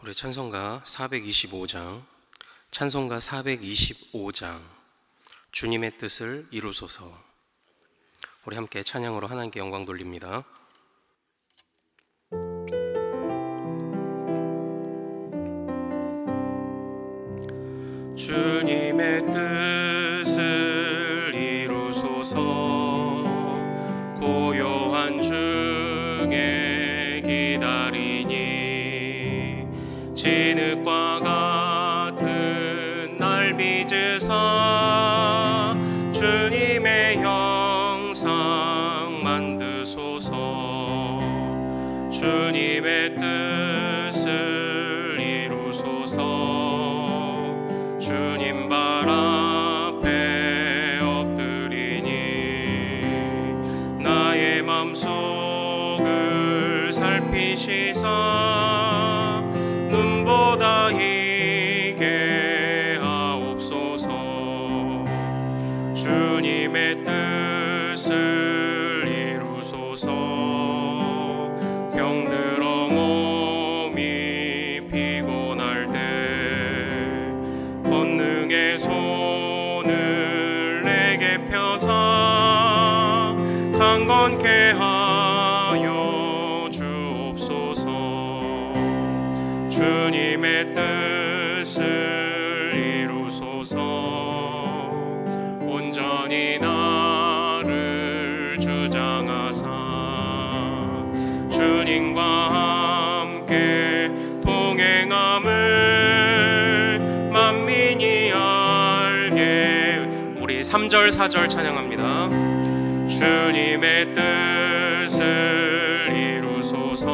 우리 찬송가 425장 주님의 뜻을 이루소서. 우리 함께 찬양으로 하나님께 영광 돌립니다. 주님의 뜻을 이루소서. 고요한 중에 기다리니 진흙과 같은 날 빚으사 주님의 형상 만드소서. 주님의 뜻을 이루소서. 주님 발 앞에 엎드리니 나의 맘속을 살피시사 눈보다 희게 하옵소서. 주님의 뜻을 이루소서. 병들어 몸이 피곤할 때 권능의 손을 내게 펴사 강건케 하여 주옵소서. 주님의 뜻을 이루소서. 온전히 나를 주장하사 주님과 함께 동행함을 만민이 알게. 우리 3절 4절 찬양합니다. 주님의 뜻을 이루소서.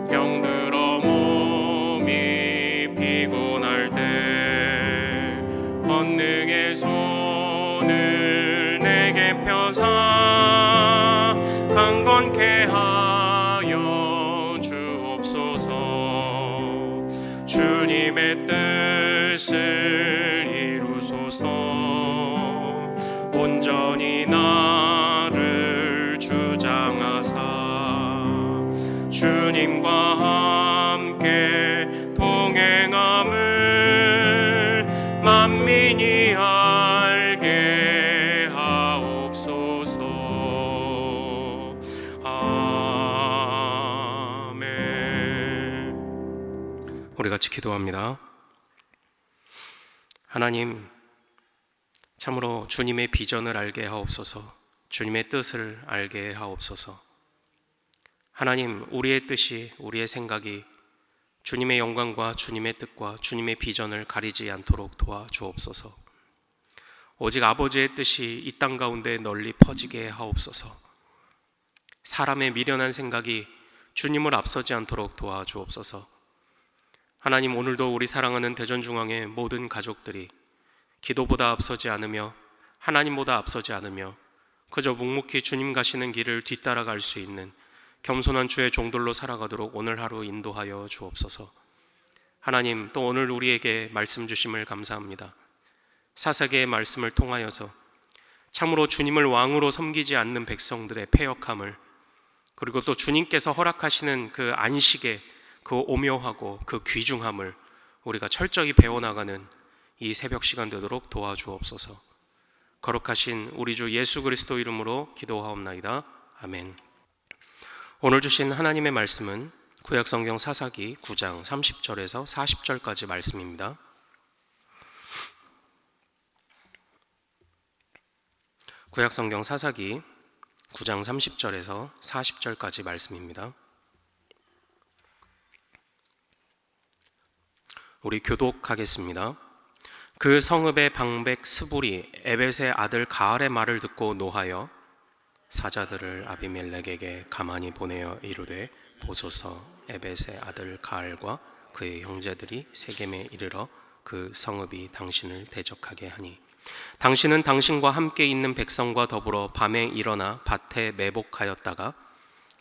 병들어 몸이 피곤할 때 권능의 손을 내게 펴사 강건케 하여 주옵소서. 주님의 뜻을 이루소서. 온전히 나를 주장하사 주님과 함께 동행함을 만민이 알게 하옵소서. 아멘. 우리 같이 기도합니다. 하나님, 참으로 주님의 비전을 알게 하옵소서. 주님의 뜻을 알게 하옵소서. 하나님, 우리의 뜻이, 우리의 생각이 주님의 영광과 주님의 뜻과 주님의 비전을 가리지 않도록 도와주옵소서. 오직 아버지의 뜻이 이 땅 가운데 널리 퍼지게 하옵소서. 사람의 미련한 생각이 주님을 앞서지 않도록 도와주옵소서. 하나님, 오늘도 우리 사랑하는 대전중앙의 모든 가족들이 기도보다 앞서지 않으며 하나님보다 앞서지 않으며 그저 묵묵히 주님 가시는 길을 뒤따라갈 수 있는 겸손한 주의 종들로 살아가도록 오늘 하루 인도하여 주옵소서. 하나님, 또 오늘 우리에게 말씀 주심을 감사합니다. 사사기의 말씀을 통하여서 참으로 주님을 왕으로 섬기지 않는 백성들의 패역함을, 그리고 또 주님께서 허락하시는 그 안식의 그 오묘하고 그 귀중함을 우리가 철저히 배워나가는 이 새벽 시간 되도록 도와주옵소서. 거룩하신 우리 주 예수 그리스도 이름으로 기도하옵나이다. 아멘. 오늘 주신 하나님의 말씀은 구약성경 사사기 9장 30절에서 40절까지 말씀입니다. 구약성경 사사기 9장 30절에서 40절까지 말씀입니다. 우리 교독하겠습니다. 그 성읍의 방백 스불이 에벳의 아들 가알의 말을 듣고 노하여 사자들을 아비멜렉에게 가만히 보내어 이르되, 보소서, 에벳의 아들 가알과 그의 형제들이 세겜에 이르러 그 성읍이 당신을 대적하게 하니 당신은 당신과 함께 있는 백성과 더불어 밤에 일어나 밭에 매복하였다가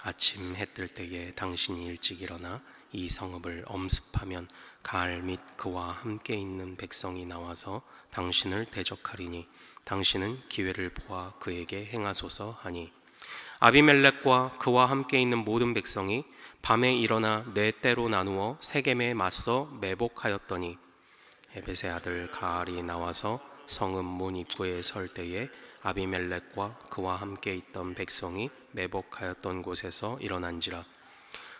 아침 해 뜰 때에 당신이 일찍 일어나 이 성읍을 엄습하면 가알 및 그와 함께 있는 백성이 나와서 당신을 대적하리니 당신은 기회를 보아 그에게 행하소서 하니 아비멜렉과 그와 함께 있는 모든 백성이 밤에 일어나 네 때로 나누어 세겜에 맞서 매복하였더니 에벳의 아들 가알이 나와서 성읍 문 입구에 설 때에 아비멜렉과 그와 함께 있던 백성이 매복하였던 곳에서 일어난지라.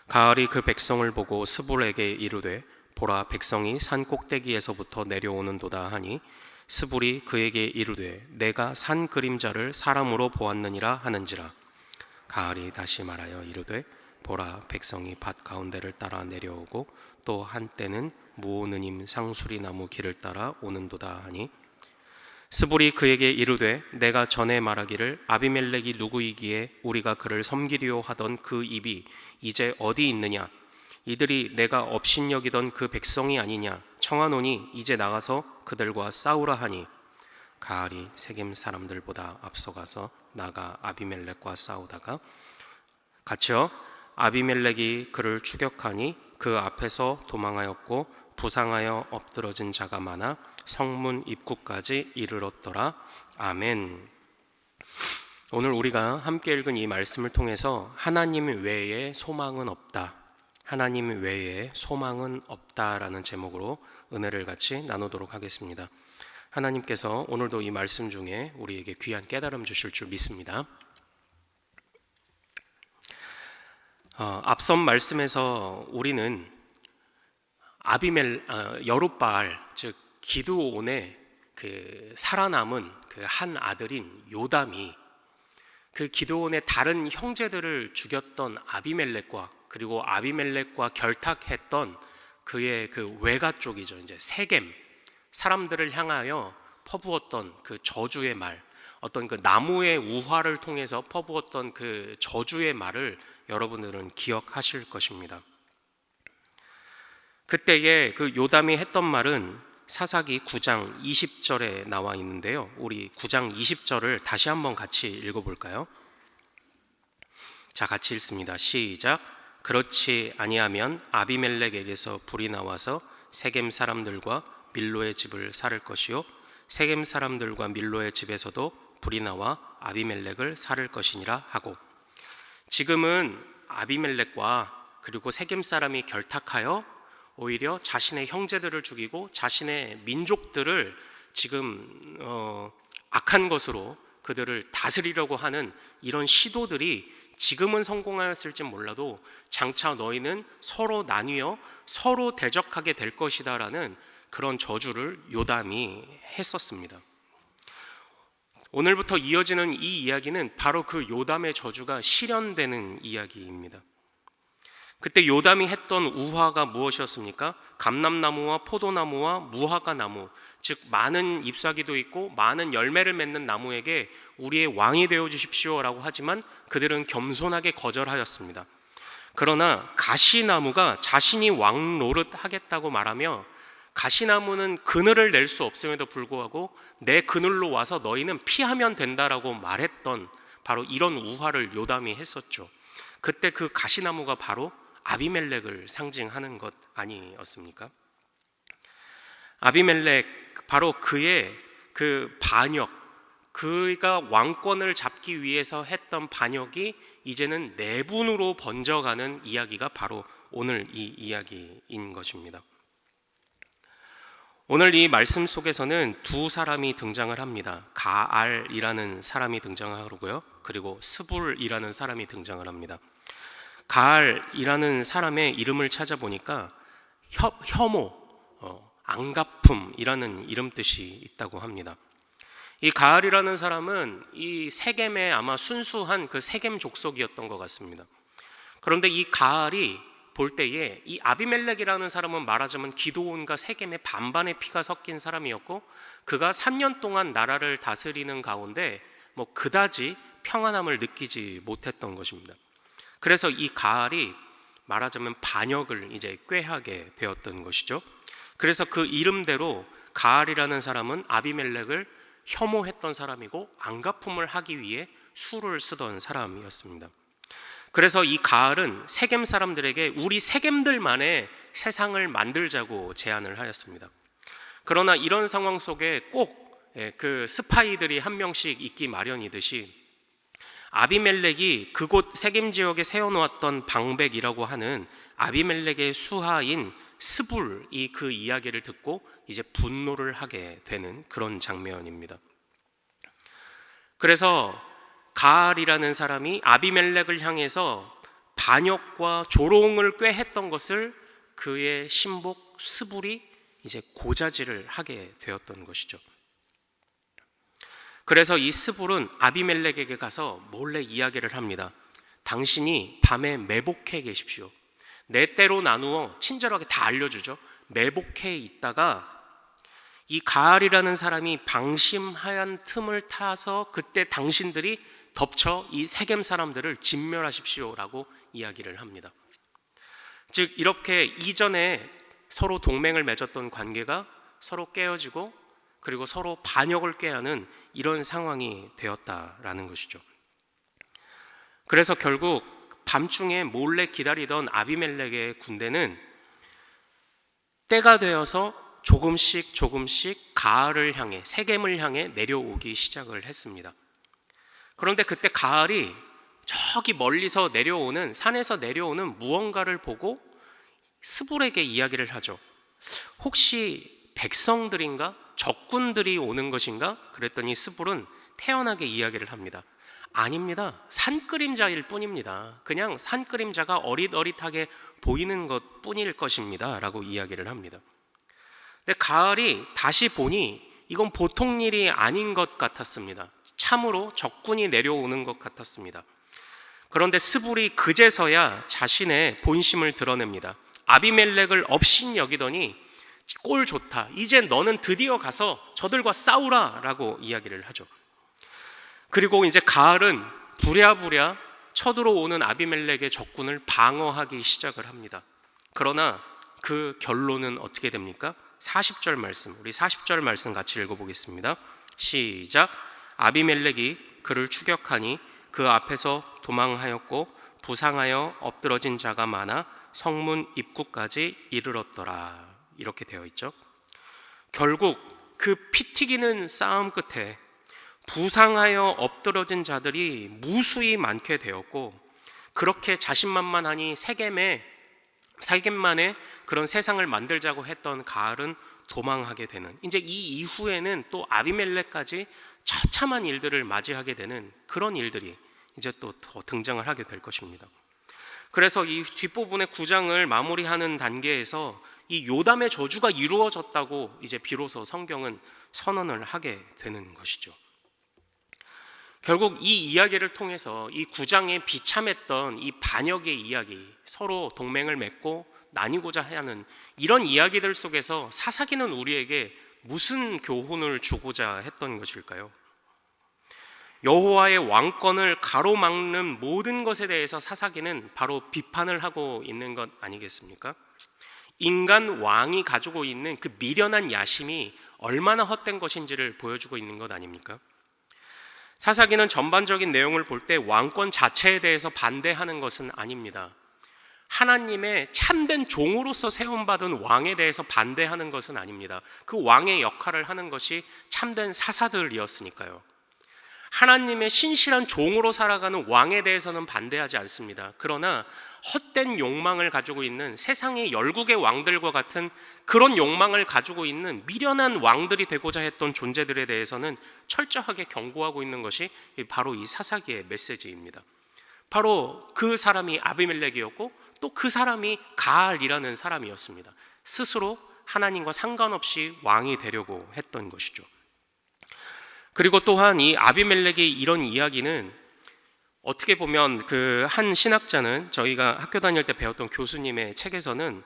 가알이 그 백성을 보고 스불에게 이르되 보라, 백성이 산 꼭대기에서부터 내려오는도다 하니 스불이 그에게 이르되 내가 산 그림자를 사람으로 보았느니라 하는지라. 가알이 다시 말하여 이르되 보라, 백성이 밭 가운데를 따라 내려오고 또 한때는 무오느님 상수리 나무 길을 따라 오는도다 하니 스불이 그에게 이르되 내가 전에 말하기를 아비멜렉이 누구이기에 우리가 그를 섬기려 하던 그 입이 이제 어디 있느냐, 이들이 내가 업신여기던 그 백성이 아니냐, 청하노니 이제 나가서 그들과 싸우라 하니 가알이 세겜 사람들보다 앞서가서 나가 아비멜렉과 싸우다가 갇혀 아비멜렉이 그를 추격하니 그 앞에서 도망하였고 부상하여 엎드러진 자가 많아 성문 입구까지 이르렀더라. 아멘. 오늘 우리가 함께 읽은 이 말씀을 통해서 하나님 외에 소망은 없다, 하나님 외에 소망은 없다라는 제목으로 은혜를 같이 나누도록 하겠습니다. 하나님께서 오늘도 이 말씀 중에 우리에게 귀한 깨달음 주실 줄 믿습니다. 앞선 말씀에서 우리는 여룻바알, 즉 기드온의 그 살아남은 그 한 아들인 요담이 그 기드온의 다른 형제들을 죽였던 아비멜렉과 그리고 아비멜렉과 결탁했던 그의 그 외가 쪽이죠, 이제 세겜 사람들을 향하여 퍼부었던 그 저주의 말, 어떤 그 나무의 우화를 통해서 퍼부었던 그 저주의 말을 여러분들은 기억하실 것입니다. 그때에 그 요담이 했던 말은 사사기 9장 20절에 나와 있는데요, 우리 9장 20절을 다시 한번 같이 읽어볼까요? 자, 같이 읽습니다. 시작. 그렇지 아니하면 아비멜렉에게서 불이 나와서 세겜 사람들과 밀로의 집을 살을 것이요 세겜 사람들과 밀로의 집에서도 불이 나와 아비멜렉을 살을 것이니라 하고, 지금은 아비멜렉과 그리고 세겜 사람이 결탁하여 오히려 자신의 형제들을 죽이고 자신의 민족들을 지금 악한 것으로 그들을 다스리려고 하는 이런 시도들이 지금은 성공하였을지 몰라도 장차 너희는 서로 나뉘어 서로 대적하게 될 것이다라는 그런 저주를 요담이 했었습니다. 오늘부터 이어지는 이 이야기는 바로 그 요담의 저주가 실현되는 이야기입니다. 그때 요담이 했던 우화가 무엇이었습니까? 감람나무와 포도나무와 무화과나무, 즉 많은 잎사귀도 있고 많은 열매를 맺는 나무에게 우리의 왕이 되어 주십시오라고 하지만 그들은 겸손하게 거절하였습니다. 그러나 가시나무가 자신이 왕 노릇 하겠다고 말하며, 가시나무는 그늘을 낼 수 없음에도 불구하고 내 그늘로 와서 너희는 피하면 된다라고 말했던 바로 이런 우화를 요담이 했었죠. 그때 그 가시나무가 바로 아비멜렉을 상징하는 것 아니었습니까? 아비멜렉, 바로 그의 그 반역, 그가 왕권을 잡기 위해서 했던 반역이 이제는 내분으로 번져가는 이야기가 바로 오늘 이 이야기인 것입니다. 오늘 이 말씀 속에서는 두 사람이 등장을 합니다. 가알이라는 사람이 등장하고요, 그리고 스불이라는 사람이 등장을 합니다. 가알이라는 사람의 이름을 찾아보니까 혐오, 안갚음이라는 이름 뜻이 있다고 합니다. 이 가알이라는 사람은 이 세겜의 아마 순수한 그 세겜 족속이었던 것 같습니다. 그런데 이 가알이 볼 때에 이 아비멜렉이라는 사람은 말하자면 기드온과 세겜의 반반의 피가 섞인 사람이었고, 그가 3년 동안 나라를 다스리는 가운데 그다지 평안함을 느끼지 못했던 것입니다. 그래서 이 가알이 말하자면 반역을 이제 꾀하게 되었던 것이죠. 그래서 그 이름대로 가알이라는 사람은 아비멜렉을 혐오했던 사람이고 안갚음을 하기 위해 수를 쓰던 사람이었습니다. 그래서 이 가알은 세겜 사람들에게 우리 세겜들만의 세상을 만들자고 제안을 하였습니다. 그러나 이런 상황 속에 꼭 그 스파이들이 한 명씩 있기 마련이듯이 아비멜렉이 그곳 세겜 지역에 세워놓았던 방백이라고 하는 아비멜렉의 수하인 스불이 그 이야기를 듣고 이제 분노를 하게 되는 그런 장면입니다. 그래서 가알이라는 사람이 아비멜렉을 향해서 반역과 조롱을 꾀했던 것을 그의 신복 스불이 이제 고자질을 하게 되었던 것이죠. 그래서 이 스불은 아비멜렉에게 가서 몰래 이야기를 합니다. 당신이 밤에 매복해 계십시오. 네 때로 나누어 친절하게 다 알려주죠. 매복해 있다가 이 가알이라는 사람이 방심하얀 틈을 타서 그때 당신들이 덮쳐 이 세겜 사람들을 진멸하십시오라고 이야기를 합니다. 즉 이렇게 이전에 서로 동맹을 맺었던 관계가 서로 깨어지고 그리고 서로 반역을 꾀하는 이런 상황이 되었다라는 것이죠. 그래서 결국 밤중에 몰래 기다리던 아비멜렉의 군대는 때가 되어서 조금씩 가알을 향해 세겜을 향해 내려오기 시작을 했습니다. 그런데 그때 가알이 저기 멀리서 내려오는 산에서 내려오는 무언가를 보고 스불에게 이야기를 하죠. 혹시 백성들인가? 적군들이 오는 것인가? 그랬더니 스불은 태연하게 이야기를 합니다. 아닙니다. 산그림자일 뿐입니다. 그냥 산그림자가 어릿어릿하게 보이는 것 뿐일 것입니다 라고 이야기를 합니다. 근데 가알이 다시 보니 이건 보통 일이 아닌 것 같았습니다. 참으로 적군이 내려오는 것 같았습니다. 그런데 스불이 그제서야 자신의 본심을 드러냅니다. 아비멜렉을 업신 여기더니 꼴 좋다. 이제 너는 드디어 가서 저들과 싸우라 라고 이야기를 하죠. 그리고 이제 가알은 부랴부랴 쳐들어오는 아비멜렉의 적군을 방어하기 시작을 합니다. 그러나 그 결론은 어떻게 됩니까? 40절 말씀, 우리 40절 말씀 같이 읽어보겠습니다. 시작. 아비멜렉이 그를 추격하니 그 앞에서 도망하였고 부상하여 엎드러진 자가 많아 성문 입구까지 이르렀더라. 이렇게 되어 있죠. 결국 그 피 튀기는 싸움 끝에 부상하여 엎드러진 자들이 무수히 많게 되었고 그렇게 자신만만하니 세겜만의 그런 세상을 만들자고 했던 가알은 도망하게 되는, 이제 이 이후에는 또 아비멜렉까지 처참한 일들을 맞이하게 되는 그런 일들이 이제 또 더 등장을 하게 될 것입니다. 그래서 이 뒷부분의 9장을 마무리하는 단계에서 이 요담의 저주가 이루어졌다고 이제 비로소 성경은 선언을 하게 되는 것이죠. 결국 이 이야기를 통해서 이 9장에 비참했던 이 반역의 이야기, 서로 동맹을 맺고 나뉘고자 하는 이런 이야기들 속에서 사사기는 우리에게 무슨 교훈을 주고자 했던 것일까요? 여호와의 왕권을 가로막는 모든 것에 대해서 사사기는 바로 비판을 하고 있는 것 아니겠습니까? 인간 왕이 가지고 있는 그 미련한 야심이 얼마나 헛된 것인지를 보여주고 있는 것 아닙니까? 사사기는 전반적인 내용을 볼 때 왕권 자체에 대해서 반대하는 것은 아닙니다. 하나님의 참된 종으로서 세움받은 왕에 대해서 반대하는 것은 아닙니다. 그 왕의 역할을 하는 것이 참된 사사들이었으니까요. 하나님의 신실한 종으로 살아가는 왕에 대해서는 반대하지 않습니다. 그러나 헛된 욕망을 가지고 있는 세상의 열국의 왕들과 같은 그런 욕망을 가지고 있는 미련한 왕들이 되고자 했던 존재들에 대해서는 철저하게 경고하고 있는 것이 바로 이 사사기의 메시지입니다. 바로 그 사람이 아비멜렉이었고 또 그 사람이 가알이라는 사람이었습니다. 스스로 하나님과 상관없이 왕이 되려고 했던 것이죠. 그리고 또한 이 아비멜렉의 이런 이야기는 어떻게 보면 그 한 신학자는 저희가 학교 다닐 때 배웠던 교수님의 책에서는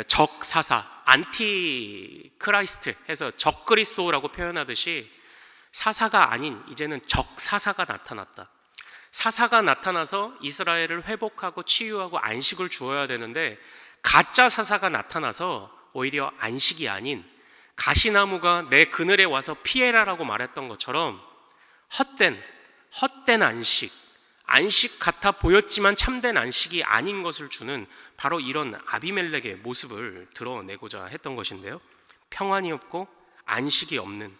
적사사, 안티 크라이스트 해서 적그리스도라고 표현하듯이 사사가 아닌 이제는 적사사가 나타났다. 사사가 나타나서 이스라엘을 회복하고 치유하고 안식을 주어야 되는데 가짜 사사가 나타나서 오히려 안식이 아닌 가시나무가 내 그늘에 와서 피해라라고 말했던 것처럼 헛된 안식 같아 보였지만 참된 안식이 아닌 것을 주는 바로 이런 아비멜렉의 모습을 드러내고자 했던 것인데요. 평안이 없고 안식이 없는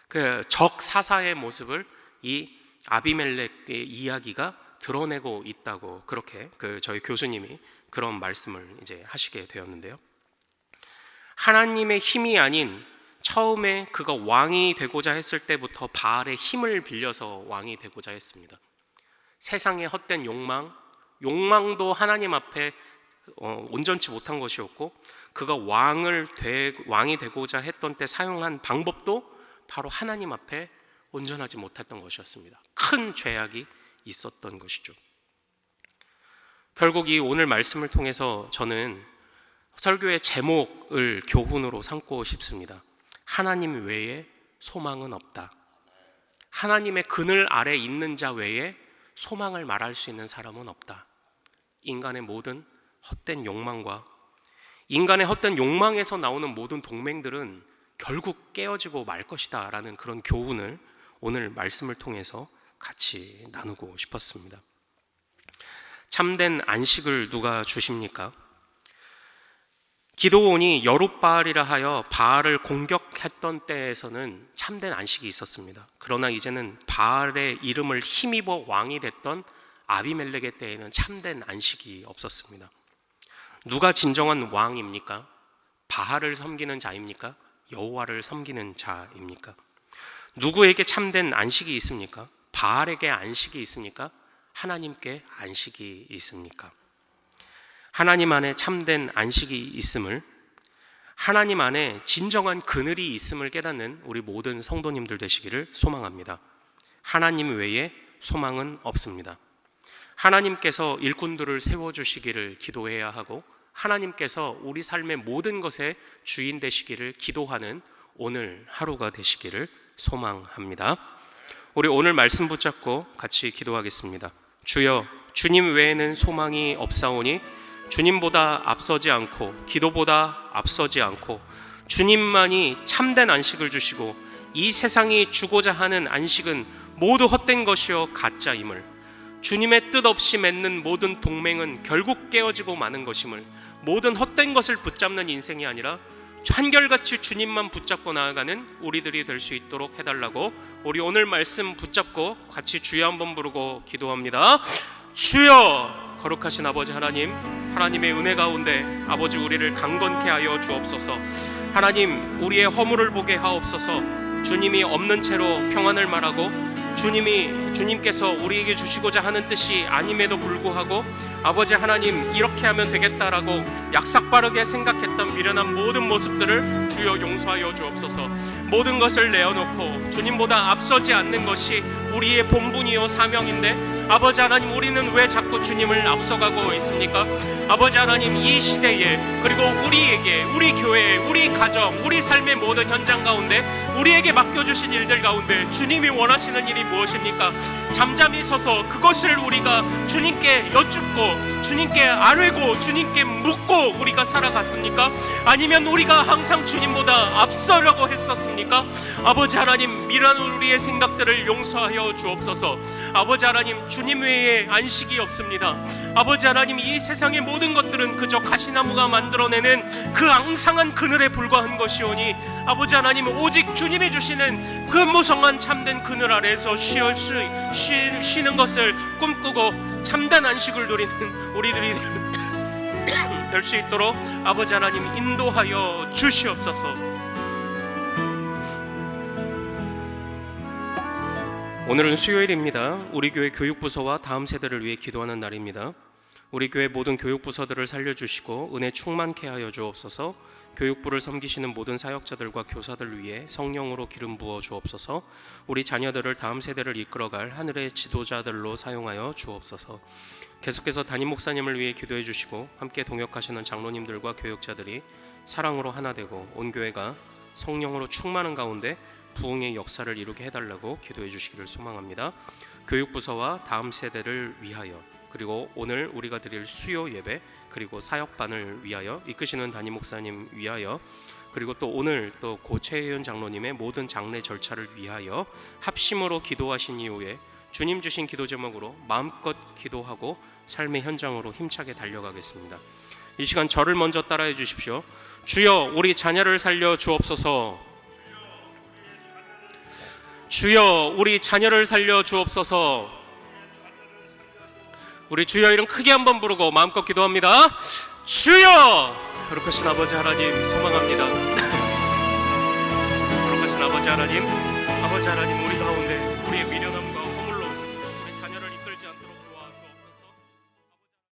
그 적사사의 모습을 이 아비멜렉의 이야기가 드러내고 있다고 그렇게 저희 교수님이 그런 말씀을 이제 하시게 되었는데요. 하나님의 힘이 아닌 처음에 그가 왕이 되고자 했을 때부터 바알의 힘을 빌려서 왕이 되고자 했습니다. 세상의 헛된 욕망도 하나님 앞에 온전치 못한 것이었고, 그가 왕이 되고자 했던 때 사용한 방법도 바로 하나님 앞에 온전하지 못했던 것이었습니다. 큰 죄악이 있었던 것이죠. 결국 이 오늘 말씀을 통해서 저는 설교의 제목을 교훈으로 삼고 싶습니다. 하나님 외에 소망은 없다. 하나님의 그늘 아래 있는 자 외에 소망을 말할 수 있는 사람은 없다. 인간의 모든 헛된 욕망과 인간의 헛된 욕망에서 나오는 모든 동맹들은 결국 깨어지고 말 것이다 라는 그런 교훈을 오늘 말씀을 통해서 같이 나누고 싶었습니다. 참된 안식을 누가 주십니까? 기드온이 여룻바알이라 하여 바알을 공격했던 때에서는 참된 안식이 있었습니다. 그러나 이제는 바알의 이름을 힘입어 왕이 됐던 아비멜렉의 때에는 참된 안식이 없었습니다. 누가 진정한 왕입니까? 바알을 섬기는 자입니까? 여호와를 섬기는 자입니까? 누구에게 참된 안식이 있습니까? 바알에게 안식이 있습니까? 하나님께 안식이 있습니까? 하나님 안에 참된 안식이 있음을, 하나님 안에 진정한 그늘이 있음을 깨닫는 우리 모든 성도님들 되시기를 소망합니다. 하나님 외에 소망은 없습니다. 하나님께서 일꾼들을 세워주시기를 기도해야 하고, 하나님께서 우리 삶의 모든 것에 주인 되시기를 기도하는 오늘 하루가 되시기를 소망합니다. 우리 오늘 말씀 붙잡고 같이 기도하겠습니다. 주여, 주님 외에는 소망이 없사오니 주님보다 앞서지 않고 기도보다 앞서지 않고 주님만이 참된 안식을 주시고 이 세상이 주고자 하는 안식은 모두 헛된 것이요 가짜임을, 주님의 뜻 없이 맺는 모든 동맹은 결국 깨어지고 마는 것임을, 모든 헛된 것을 붙잡는 인생이 아니라 한결같이 주님만 붙잡고 나아가는 우리들이 될 수 있도록 해달라고 우리 오늘 말씀 붙잡고 같이 주여 한번 부르고 기도합니다. 주여! 거룩하신 아버지 하나님, 하나님의 은혜 가운데 아버지 우리를 강건케 하여 주옵소서. 하나님, 우리의 허물을 보게 하옵소서. 주님이 없는 채로 평안을 말하고 주님께서 우리에게 주시고자 하는 뜻이 아님에도 불구하고 아버지 하나님 이렇게 하면 되겠다라고 약삭빠르게 생각했던 미련한 모든 모습들을 주여 용서하여 주옵소서. 모든 것을 내어놓고 주님보다 앞서지 않는 것이 우리의 본분이요 사명인데 아버지 하나님, 우리는 왜 자꾸 주님을 앞서가고 있습니까? 아버지 하나님, 이 시대에 그리고 우리에게, 우리 교회, 우리 가정, 우리 삶의 모든 현장 가운데 우리에게 맡겨주신 일들 가운데 주님이 원하시는 일이 무엇입니까? 잠잠히 서서 그것을 우리가 주님께 여쭙고 주님께 아뢰고 주님께 묻고 우리가 살아갔습니까? 아니면 우리가 항상 주님보다 앞서려고 했었습니까? 아버지 하나님, 이런 우리의 생각들을 용서하여 주옵소서. 아버지 하나님, 주님 외에 안식이 없습니다. 아버지 하나님, 이 세상의 모든 것들은 그저 가시나무가 만들어내는 그 앙상한 그늘에 불과한 것이오니 아버지 하나님, 오직 주님이 주시는 그 무성한 참된 그늘 아래에서 쉬는 것을 꿈꾸고 참된 안식을 누리는 우리들이 될 수 있도록 아버지 하나님 인도하여 주시옵소서. 오늘은 수요일입니다. 우리 교회 교육부서와 다음 세대를 위해 기도하는 날입니다. 우리 교회 모든 교육부서들을 살려주시고 은혜 충만케 하여 주옵소서. 교육부를 섬기시는 모든 사역자들과 교사들 위해 성령으로 기름 부어 주옵소서. 우리 자녀들을 다음 세대를 이끌어갈 하늘의 지도자들로 사용하여 주옵소서. 계속해서 담임 목사님을 위해 기도해 주시고 함께 동역하시는 장로님들과 교역자들이 사랑으로 하나 되고 온 교회가 성령으로 충만한 가운데 부흥의 역사를 이루게 해달라고 기도해 주시기를 소망합니다. 교육부서와 다음 세대를 위하여, 그리고 오늘 우리가 드릴 수요 예배, 그리고 사역반을 위하여, 이끄시는 담임 목사님 위하여, 그리고 또 오늘 또 고 최혜연 장로님의 모든 장례 절차를 위하여 합심으로 기도하신 이후에 주님 주신 기도 제목으로 마음껏 기도하고 삶의 현장으로 힘차게 달려가겠습니다. 이 시간 저를 먼저 따라해 주십시오. 주여, 우리 자녀를 살려 주옵소서. 주여 우리 자녀를 살려 주옵소서. 우리 주여 이름 크게 한번 부르고 마음껏 기도합니다. 주여! 거룩하신 아버지 하나님 소망합니다. 거룩하신 아버지 하나님 우리 가운데 우리의 미련함과